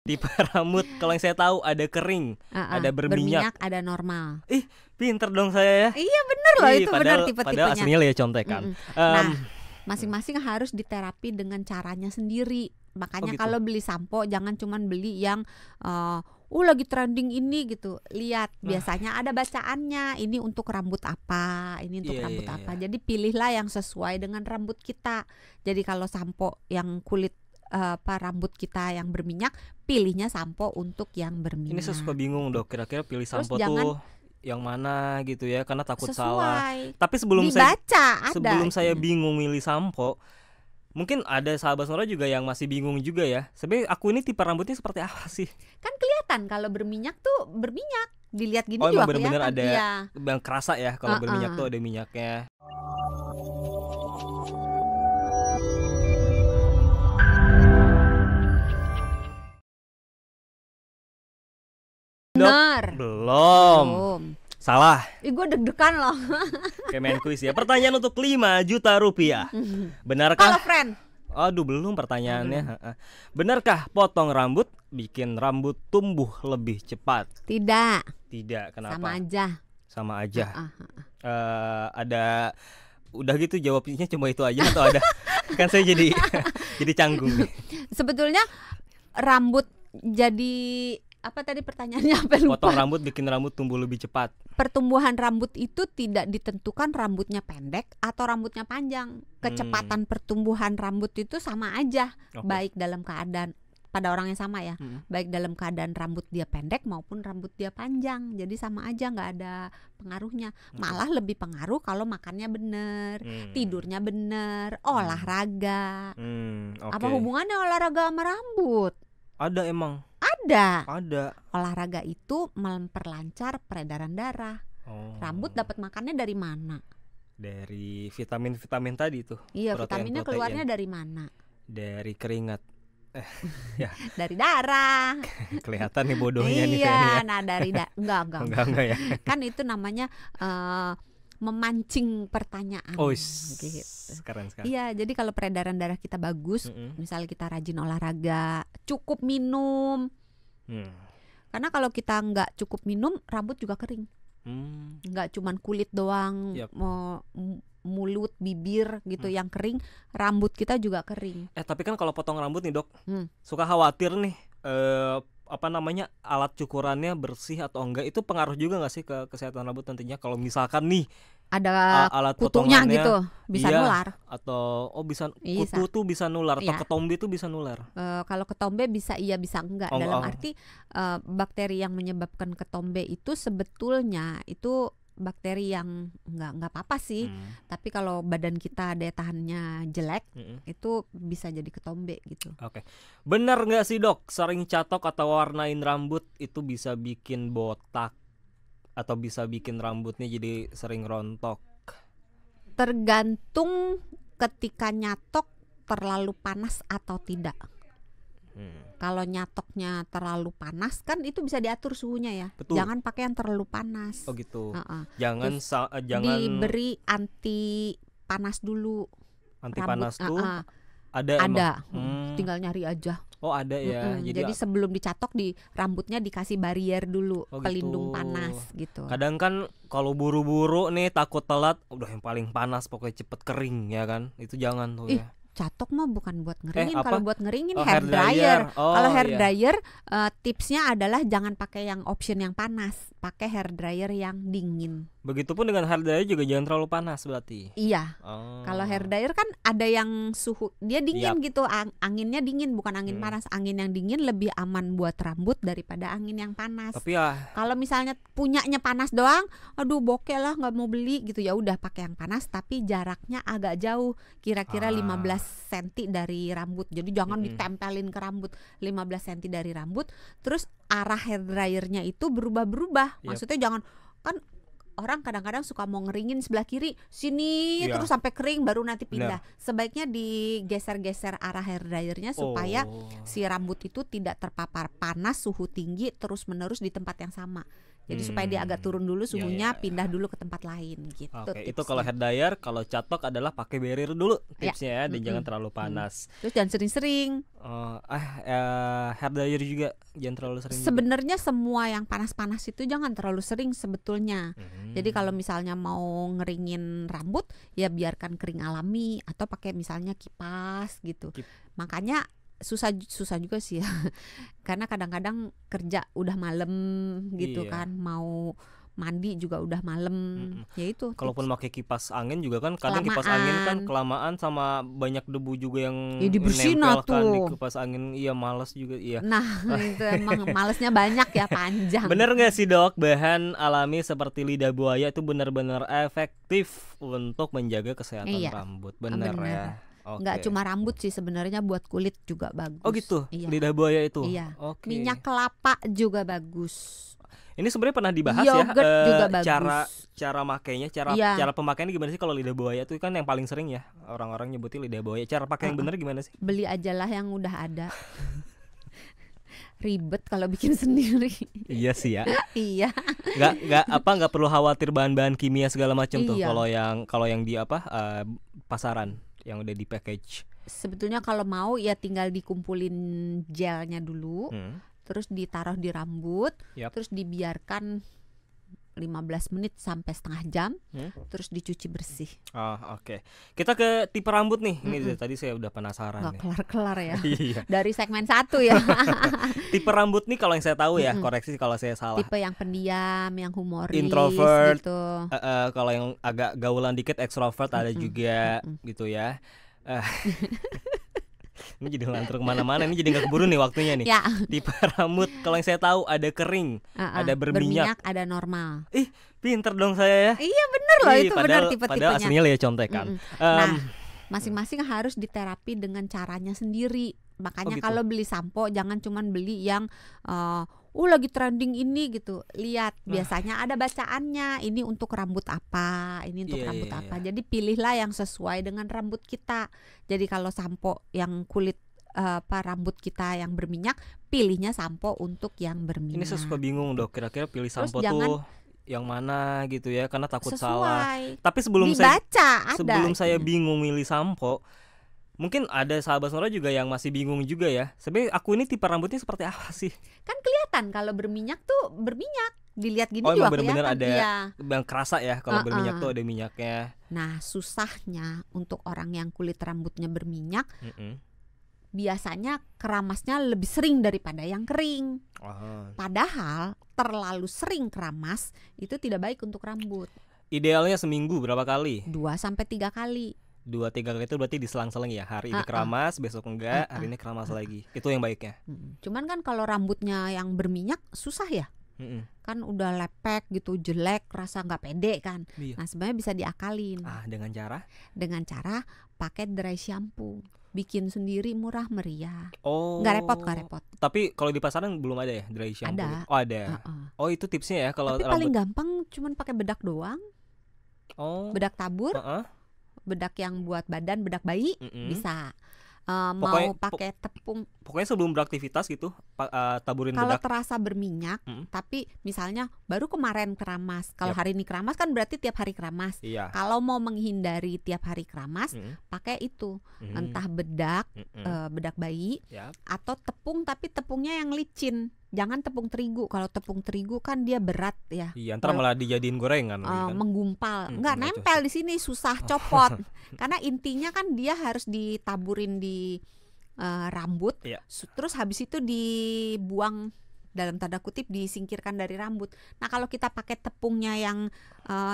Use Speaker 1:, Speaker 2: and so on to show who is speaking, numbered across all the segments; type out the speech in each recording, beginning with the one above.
Speaker 1: Tipe rambut kalau yang saya tahu ada kering, ada berminyak,
Speaker 2: ada normal.
Speaker 1: Ih, pinter dong saya ya.
Speaker 2: Iya bener loh, itu bener
Speaker 1: Padahal
Speaker 2: tipe-tipenya.
Speaker 1: aslinya ya contekan.
Speaker 2: Nah, masing-masing harus diterapi dengan caranya sendiri. Makanya
Speaker 1: gitu.
Speaker 2: kalau beli sampo jangan cuman beli yang lagi trending ini gitu. Lihat, biasanya ada bacaannya. Ini untuk rambut apa, ini untuk rambut apa. Jadi pilihlah yang sesuai dengan rambut kita. Jadi kalau sampo yang kulit rambut kita yang berminyak, pilihnya sampo untuk yang berminyak.
Speaker 1: Ini saya suka bingung dok, kira-kira pilih sampo tuh yang mana gitu ya, karena takut salah. Tapi sebelum saya bingung milih sampo, mungkin ada sahabat Nora juga yang masih bingung juga ya. Sebenarnya aku ini tipe rambutnya seperti apa sih?
Speaker 2: Kan kelihatan kalau berminyak tuh berminyak. Dilihat gini
Speaker 1: juga
Speaker 2: kelihatan.
Speaker 1: bener-bener ada yang kerasa ya kalau berminyak tuh ada minyaknya.
Speaker 2: Bener.
Speaker 1: Belum. Salah.
Speaker 2: Gue deg-degan loh.
Speaker 1: Kayak main kuis ya. Pertanyaan untuk 5 juta rupiah. Benarkah?
Speaker 2: Kalau friend.
Speaker 1: Aduh belum pertanyaannya. Benarkah potong rambut bikin rambut tumbuh lebih cepat?
Speaker 2: Tidak.
Speaker 1: Kenapa? Sama aja. Ada udah gitu jawabnya cuma itu aja atau ada? Kan saya jadi canggung nih.
Speaker 2: Sebetulnya rambut jadi apa tadi pertanyaannya, apa lupa.
Speaker 1: Potong rambut bikin rambut tumbuh lebih cepat.
Speaker 2: Pertumbuhan rambut itu tidak ditentukan rambutnya pendek atau rambutnya panjang. Kecepatan pertumbuhan rambut itu sama aja, baik dalam keadaan pada orang yang sama ya, baik dalam keadaan rambut dia pendek maupun rambut dia panjang. Jadi sama aja, nggak ada pengaruhnya. Malah lebih pengaruh kalau makannya bener, tidurnya bener, olahraga. Apa hubungannya olahraga sama rambut?
Speaker 1: Ada emang.
Speaker 2: Ada. Olahraga itu memperlancar peredaran darah. Rambut dapat makannya dari mana?
Speaker 1: Dari vitamin-vitamin tadi tuh.
Speaker 2: Iya, vitaminnya keluarnya dari mana?
Speaker 1: Dari keringat.
Speaker 2: Ya. Dari darah.
Speaker 1: Kelihatan nih bodohnya nih.
Speaker 2: Iya, nah dari enggak
Speaker 1: ya.
Speaker 2: Kan itu namanya memancing pertanyaan.
Speaker 1: Gitu. Keren sekali.
Speaker 2: Iya, jadi kalau peredaran darah kita bagus, misalnya kita rajin olahraga, cukup minum. Karena kalau kita nggak cukup minum, rambut juga kering. Nggak cuman kulit doang, mulut, bibir gitu yang kering, rambut kita juga kering.
Speaker 1: Tapi kan kalau potong rambut nih dok, suka khawatir nih. Alat cukurannya bersih atau enggak, itu pengaruh juga nggak sih ke kesehatan rambut nantinya kalau misalkan nih
Speaker 2: ada
Speaker 1: alat
Speaker 2: kutunya gitu bisa nular
Speaker 1: atau kutu tuh bisa nular atau ketombe tuh bisa nular.
Speaker 2: Kalau ketombe bisa iya bisa enggak, dalam arti bakteri yang menyebabkan ketombe itu sebetulnya itu bakteri yang nggak apa-apa sih, tapi kalau badan kita daya tahannya jelek, itu bisa jadi ketombe gitu.
Speaker 1: Benar nggak sih dok, sering catok atau warnain rambut itu bisa bikin botak atau bisa bikin rambutnya jadi sering rontok?
Speaker 2: Tergantung ketika nyatok terlalu panas atau tidak. Kalau nyatoknya terlalu panas kan itu bisa diatur suhunya ya.
Speaker 1: Betul.
Speaker 2: Jangan pakai yang terlalu panas.
Speaker 1: Gitu.
Speaker 2: Jangan diberi anti panas dulu.
Speaker 1: Anti panas tuh
Speaker 2: ada. Tinggal nyari aja.
Speaker 1: Ada ya.
Speaker 2: Jadi sebelum dicatok di rambutnya dikasih barrier dulu, pelindung panas gitu.
Speaker 1: Kadang kan kalau buru-buru nih takut telat, udah yang paling panas pokoknya cepet kering ya kan. Itu jangan tuh ya.
Speaker 2: Catok mah bukan buat ngeringin. Kalau buat ngeringin hair dryer. Kalau hair dryer tipsnya adalah jangan pakai yang option yang panas, pakai hair dryer yang dingin.
Speaker 1: Begitupun dengan hair dryer juga jangan terlalu panas berarti.
Speaker 2: Iya. Kalau hair dryer kan ada yang suhu dia dingin gitu, anginnya dingin bukan angin panas. Angin yang dingin lebih aman buat rambut daripada angin yang panas.
Speaker 1: Tapi ya
Speaker 2: kalau misalnya punyanya panas doang, aduh bokeh lah nggak mau beli gitu, ya udah pakai yang panas tapi jaraknya agak jauh, kira-kira 15 cm dari rambut. Jadi jangan ditempelin ke rambut, 15 cm dari rambut. Terus arah hair dryernya itu berubah-berubah. Maksudnya jangan, kan orang kadang-kadang suka mau ngeringin sebelah kiri sini terus sampai kering baru nanti pindah. Sebaiknya digeser-geser arah hair dryernya supaya si rambut itu tidak terpapar panas suhu tinggi terus-menerus di tempat yang sama. Jadi supaya dia agak turun dulu suhunya, pindah dulu ke tempat lain gitu.
Speaker 1: Oke, itu kalau hair dryer. Kalau catok adalah pakai barrier dulu tipsnya ya, dan jangan terlalu panas.
Speaker 2: Terus jangan sering-sering.
Speaker 1: Hair dryer juga jangan terlalu sering.
Speaker 2: Sebenarnya semua yang panas-panas itu jangan terlalu sering sebetulnya. Jadi kalau misalnya mau ngeringin rambut ya biarkan kering alami, atau pakai misalnya kipas gitu. Makanya susah juga sih ya. Karena kadang-kadang kerja udah malam gitu kan, mau mandi juga udah malam. Ya itu.
Speaker 1: Kalaupun pakai kipas angin juga kan kadang kipas angin kan kelamaan sama banyak debu juga yang
Speaker 2: nempel
Speaker 1: kan di kipas angin. Iya, malas juga. Iya.
Speaker 2: Nah, itu emang malesnya banyak ya, panjang.
Speaker 1: Bener nggak sih dok, bahan alami seperti lidah buaya itu benar-benar efektif untuk menjaga kesehatan rambut? Bener ya.
Speaker 2: Nggak cuma rambut sih sebenarnya, buat kulit juga bagus.
Speaker 1: Oh gitu, lidah buaya itu.
Speaker 2: Iya. Minyak kelapa juga bagus.
Speaker 1: Ini sebenarnya pernah dibahas
Speaker 2: yogurt juga bagus.
Speaker 1: cara makainya, cara pemakaiannya gimana sih kalau lidah buaya itu kan yang paling sering ya orang-orang nyebutin lidah buaya. Cara pakai yang benar gimana sih?
Speaker 2: Beli aja lah yang udah ada. Ribet kalau bikin sendiri.
Speaker 1: Iya sih ya.
Speaker 2: Iya.
Speaker 1: Nggak perlu khawatir bahan-bahan kimia segala macam tuh kalau yang di pasaran yang udah di package. Sebetulnya
Speaker 2: kalau mau ya tinggal dikumpulin gelnya dulu, terus ditaruh di rambut, terus dibiarkan 15 menit sampai setengah jam, terus dicuci bersih.
Speaker 1: Oke. Kita ke tipe rambut nih. Ini tadi saya udah penasaran.
Speaker 2: Nggak kelar-kelar ya. Dari segmen 1 ya.
Speaker 1: Tipe rambut nih kalau yang saya tahu ya, koreksi kalau saya salah.
Speaker 2: Tipe yang pendiam, yang humoris,
Speaker 1: introvert,
Speaker 2: gitu.
Speaker 1: Kalau yang agak gaulan dikit extrovert ada juga gitu ya. Ini jadi ngelantur kemana-mana, ini jadi nggak keburu nih waktunya nih.
Speaker 2: Ya.
Speaker 1: Tipe rambut kalau yang saya tahu ada kering, ada berminyak,
Speaker 2: ada normal.
Speaker 1: Pinter dong saya ya.
Speaker 2: Iya bener loh, itu benar tipe-tipenya.
Speaker 1: Padahal aslinya Lea contekan.
Speaker 2: Nah, masing-masing harus diterapi dengan caranya sendiri. Makanya kalau beli sampo jangan cuman beli yang lagi trending ini gitu. Lihat, biasanya ada bacaannya. Ini untuk rambut apa, ini untuk rambut apa. Jadi pilihlah yang sesuai dengan rambut kita. Jadi kalau sampo yang kulit rambut kita yang berminyak, pilihnya sampo untuk yang berminyak.
Speaker 1: Ini saya suka bingung dok, kira-kira pilih sampo tuh yang mana gitu ya, karena takut salah. Tapi sebelum saya bingung milih sampo, mungkin ada sahabat Nora juga yang masih bingung juga ya. Sebenarnya aku ini tipe rambutnya seperti apa sih?
Speaker 2: Kan kelihatan kalau berminyak tuh berminyak. Dilihat gini juga
Speaker 1: bener-bener
Speaker 2: kelihatan.
Speaker 1: Ada yang kerasa ya kalau berminyak tuh ada minyaknya.
Speaker 2: Nah, susahnya untuk orang yang kulit rambutnya berminyak, biasanya keramasnya lebih sering daripada yang kering. Padahal terlalu sering keramas itu tidak baik untuk rambut.
Speaker 1: Idealnya seminggu berapa kali?
Speaker 2: 2-3 kali.
Speaker 1: 2-3 kali itu berarti diselang-seling ya. Hari ini keramas, besok enggak, hari ini keramas lagi. Itu yang baiknya.
Speaker 2: Cuman kan kalau rambutnya yang berminyak susah ya. Kan udah lepek gitu, jelek, rasa nggak pede kan. Nah sebenarnya bisa diakalin.
Speaker 1: Dengan cara?
Speaker 2: Dengan cara pakai dry shampoo. Bikin sendiri, murah meriah.
Speaker 1: Nggak
Speaker 2: repot.
Speaker 1: Tapi kalau di pasaran belum ada ya dry shampoo?
Speaker 2: Ada.
Speaker 1: Ada. Itu tipsnya ya kalau
Speaker 2: tapi paling gampang cuman pakai bedak doang. Bedak tabur. Bedak yang buat badan, bedak bayi bisa. Mau pakai tepung.
Speaker 1: Pokoknya sebelum beraktivitas gitu taburin
Speaker 2: kalau
Speaker 1: bedak.
Speaker 2: Kalau terasa berminyak, tapi misalnya baru kemarin keramas. Kalau hari ini keramas kan berarti tiap hari keramas. Kalau mau menghindari tiap hari keramas, pakai itu. Entah bedak, bedak bayi, atau tepung, tapi tepungnya yang licin. Jangan tepung terigu. Kalau tepung terigu kan dia berat ya.
Speaker 1: Iya, ntar malah dijadiin gorengan kan?
Speaker 2: Menggumpal. Enggak nempel di sini, susah copot. Karena intinya kan dia harus ditaburin di rambut. Terus habis itu dibuang, dalam tanda kutip disingkirkan dari rambut. Nah, kalau kita pakai tepungnya yang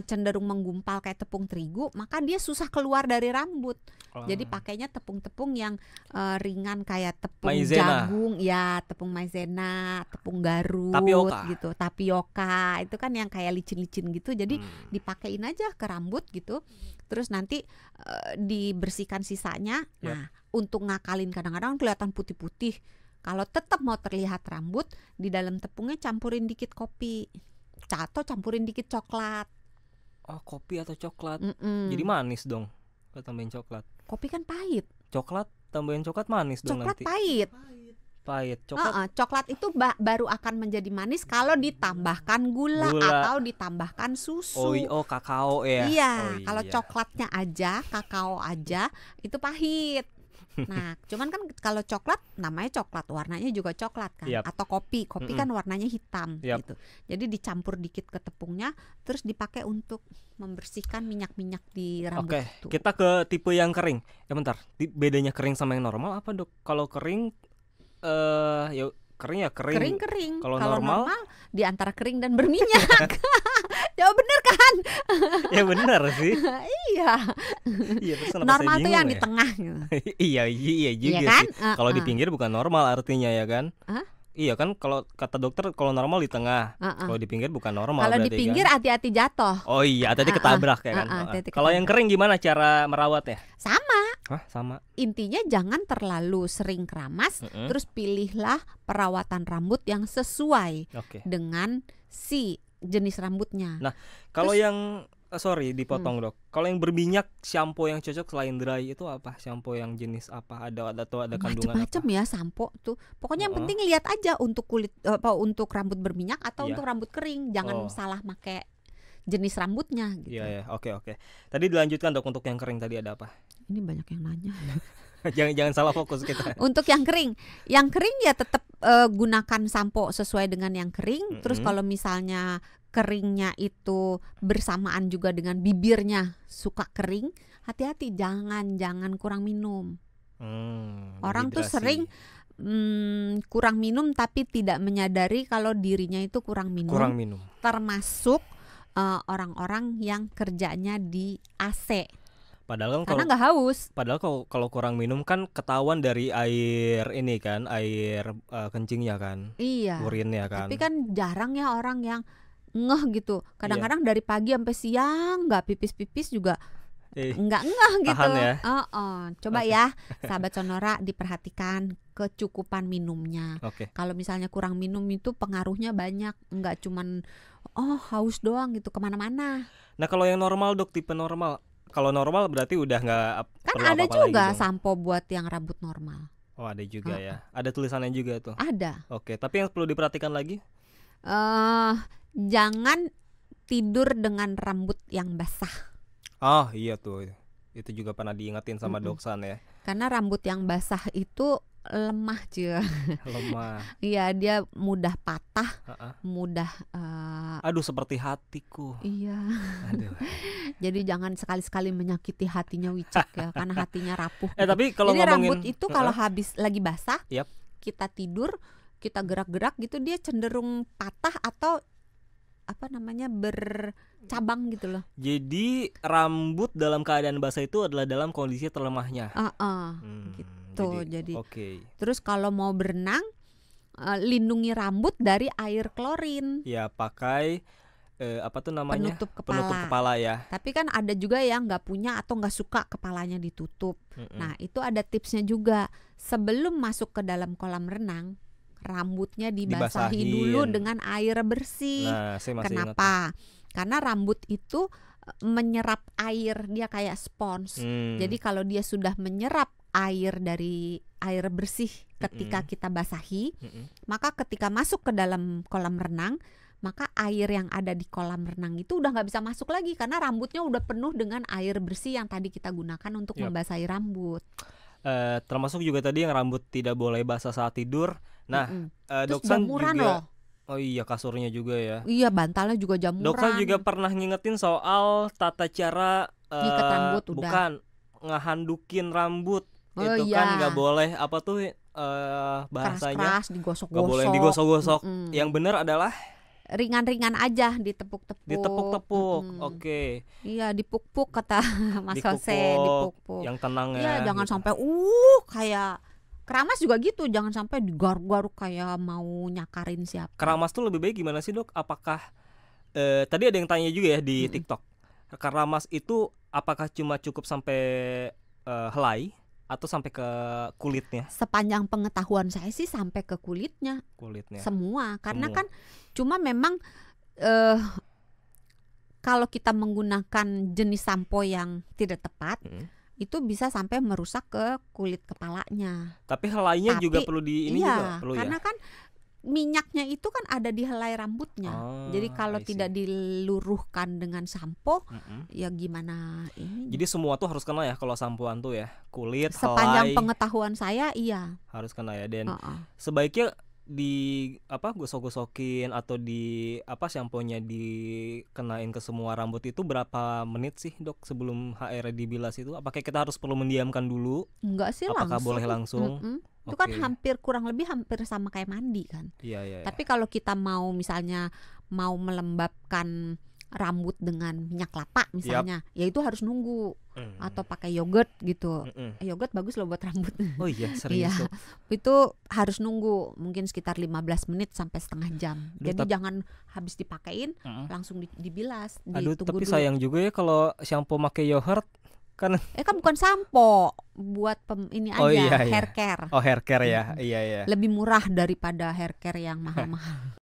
Speaker 2: cenderung menggumpal kayak tepung terigu, maka dia susah keluar dari rambut. Jadi pakainya tepung-tepung yang ringan kayak tepung jagung, ya, tepung maizena, tepung Garut, gitu, tapioka. Itu kan yang kayak licin-licin gitu. Jadi dipakein aja ke rambut gitu. Terus nanti dibersihkan sisanya. Nah, untuk ngakalin kadang-kadang kelihatan putih-putih. Kalau tetap mau terlihat rambut, di dalam tepungnya campurin dikit kopi, atau campurin dikit coklat.
Speaker 1: Kopi atau coklat. Jadi manis dong kalau tambahin coklat.
Speaker 2: Kopi kan pahit.
Speaker 1: Coklat tambahin coklat manis dong nanti.
Speaker 2: Coklat pahit.
Speaker 1: Pahit. Coklat.
Speaker 2: Coklat itu baru akan menjadi manis kalau ditambahkan gula atau ditambahkan susu.
Speaker 1: Oh, kakao ya.
Speaker 2: Iya, kalau coklatnya aja, kakao aja itu pahit. Nah, cuman kan kalau coklat namanya coklat, warnanya juga coklat kan. Atau kopi kan warnanya hitam gitu. Jadi dicampur dikit ke tepungnya, terus dipakai untuk membersihkan minyak-minyak di rambut.
Speaker 1: Oke, kita ke tipe yang kering. Bentar, bedanya kering sama yang normal apa dok? Kalau kering, ya kering ya kering.
Speaker 2: Kering.
Speaker 1: Kalau normal
Speaker 2: di antara kering dan berminyak. Ya bener kan?
Speaker 1: Ya bener sih.
Speaker 2: Iya. Normal tuh yang di tengah.
Speaker 1: Iya juga
Speaker 2: kan?
Speaker 1: Sih. Kalau di pinggir bukan normal artinya ya kan? Iya kan, kalau kata dokter kalau normal di tengah, kalau di pinggir bukan normal.
Speaker 2: Kalau di pinggir kan? Hati-hati jatuh.
Speaker 1: Oh iya, hati-hati ketabrak ya kan. Kalau yang kering gimana cara merawatnya?
Speaker 2: Sama.
Speaker 1: Sama.
Speaker 2: Intinya jangan terlalu sering keramas, terus pilihlah perawatan rambut yang sesuai dengan si jenis rambutnya.
Speaker 1: Nah, kalau yang sorry dipotong dok. Kalau yang berminyak, shampoo yang cocok selain dry itu apa? Shampoo yang jenis apa? Ada kandungan
Speaker 2: macam-macam ya shampoo tuh. Pokoknya yang penting lihat aja untuk kulit untuk rambut berminyak atau untuk rambut kering. Jangan salah pakai jenis rambutnya gitu.
Speaker 1: Iya, oke. Tadi dilanjutkan dok, untuk yang kering tadi ada apa?
Speaker 2: Ini banyak yang nanya.
Speaker 1: jangan salah fokus kita.
Speaker 2: Untuk yang kering ya tetap gunakan sampo sesuai dengan yang kering. Terus kalau misalnya keringnya itu bersamaan juga dengan bibirnya suka kering, hati-hati, jangan kurang minum. Orang tuh sering kurang minum tapi tidak menyadari kalau dirinya itu kurang minum. Termasuk orang-orang yang kerjanya di AC.
Speaker 1: Padahal
Speaker 2: karena nggak haus.
Speaker 1: Padahal kalau kurang minum kan ketahuan dari air ini kan, air kencingnya kan.
Speaker 2: Iya.
Speaker 1: Urinnya kan.
Speaker 2: Tapi kan jarang ya orang yang ngeh gitu. Kadang-kadang dari pagi sampai siang nggak pipis juga nggak ngeh gitu.
Speaker 1: Tahan ya.
Speaker 2: Coba ya sahabat Sonora diperhatikan kecukupan minumnya. Kalau misalnya kurang minum itu pengaruhnya banyak, nggak cuman haus doang gitu kemana-mana.
Speaker 1: Nah kalau yang normal dok, tipe normal. Kalau normal berarti udah nggak
Speaker 2: kan ada juga sampo buat yang rambut normal.
Speaker 1: Oh ada juga ya. Ada tulisannya juga tuh.
Speaker 2: Ada.
Speaker 1: Tapi yang perlu diperhatikan lagi?
Speaker 2: Jangan tidur dengan rambut yang basah.
Speaker 1: Iya tuh. Itu juga pernah diingetin sama Doksan ya.
Speaker 2: Karena rambut yang basah itu lemah cuy.
Speaker 1: Lemah.
Speaker 2: Iya, dia mudah patah, mudah
Speaker 1: aduh seperti hatiku.
Speaker 2: Iya.
Speaker 1: Aduh.
Speaker 2: Jadi jangan sekali-sekali menyakiti hatinya Wicak ya, karena hatinya rapuh.
Speaker 1: Tapi kalau
Speaker 2: jadi
Speaker 1: ngomongin
Speaker 2: rambut itu kalau habis lagi basah, kita tidur, kita gerak-gerak gitu, dia cenderung patah atau bercabang gitu loh. Jadi
Speaker 1: rambut dalam keadaan basah itu adalah dalam kondisi terlemahnya.
Speaker 2: Gitu. Jadi terus kalau mau berenang, lindungi rambut dari air klorin.
Speaker 1: Ya pakai
Speaker 2: penutup
Speaker 1: kepala ya.
Speaker 2: Tapi kan ada juga yang nggak punya atau nggak suka kepalanya ditutup. Nah itu ada tipsnya juga. Sebelum masuk ke dalam kolam renang, rambutnya dibasahi dulu dengan air bersih. Kenapa? Karena rambut itu menyerap air, dia kayak spons. Jadi kalau dia sudah menyerap air dari air bersih ketika kita basahi, maka ketika masuk ke dalam kolam renang, maka air yang ada di kolam renang itu udah nggak bisa masuk lagi karena rambutnya udah penuh dengan air bersih yang tadi kita gunakan untuk membasahi rambut.
Speaker 1: Termasuk juga tadi yang rambut tidak boleh basah saat tidur. Nah,
Speaker 2: Doksan juga loh.
Speaker 1: Oh iya, kasurnya juga ya.
Speaker 2: Iya, bantalnya juga jamuran.
Speaker 1: Doksan juga pernah ngingetin soal tata cara
Speaker 2: ngikat rambut
Speaker 1: bukan ngehandukin rambut. Itu kan nggak boleh bahasanya
Speaker 2: keras-keras digosok-gosok.
Speaker 1: Nggak boleh digosok-gosok. Yang benar adalah
Speaker 2: ringan-ringan aja, ditepuk-tepuk.
Speaker 1: Oke.
Speaker 2: Iya, dipuk-puk kata Mas Jose, dipuk-puk.
Speaker 1: Yang tenang ya.
Speaker 2: Iya, jangan sampai kayak keramas juga gitu, jangan sampai digaruk-garuk kayak mau nyakarin siapa.
Speaker 1: Keramas tuh lebih baik gimana sih dok? Apakah tadi ada yang tanya juga ya di TikTok. Keramas itu apakah cuma cukup sampai helai atau sampai ke kulitnya?
Speaker 2: Sepanjang pengetahuan saya sih sampai ke kulitnya. Semua, karena kan cuma memang kalau kita menggunakan jenis sampo yang tidak tepat, itu bisa sampai merusak ke kulit kepalanya.
Speaker 1: Tapi helainya juga perlu di ini juga perlu
Speaker 2: karena kan minyaknya itu kan ada di helai rambutnya. Jadi kalau tidak diluruhkan dengan sampo, ya gimana ini?
Speaker 1: Jadi semua tuh harus kena ya kalau sampoan tuh ya, kulit,
Speaker 2: sepanjang
Speaker 1: helai.
Speaker 2: Pengetahuan saya iya.
Speaker 1: Harus kena ya, dan sebaiknya di gosok-gosokin atau di samponya dikenain ke semua rambut itu berapa menit sih dok sebelum HR dibilas itu? Apakah kita harus perlu mendiamkan dulu?
Speaker 2: Enggak sih,
Speaker 1: apakah langsung? Boleh langsung?
Speaker 2: Itu kan kurang lebih hampir sama kayak mandi kan.
Speaker 1: Iya.
Speaker 2: Tapi kalau kita mau misalnya mau melembabkan rambut dengan minyak kelapa misalnya, ya itu harus nunggu atau pakai yogurt gitu. Yogurt bagus loh buat rambut.
Speaker 1: Oh iya, serius.
Speaker 2: Iya. Itu harus nunggu mungkin sekitar 15 menit sampai setengah jam. Jadi jangan habis dipakein langsung dibilas.
Speaker 1: Aduh, tapi dulu. Sayang juga ya kalau shampoo pakai yogurt kan.
Speaker 2: Kan bukan sampo, buat ini aja, hair care.
Speaker 1: Oh, hair care ya. Iya.
Speaker 2: Lebih murah daripada hair care yang mahal-mahal.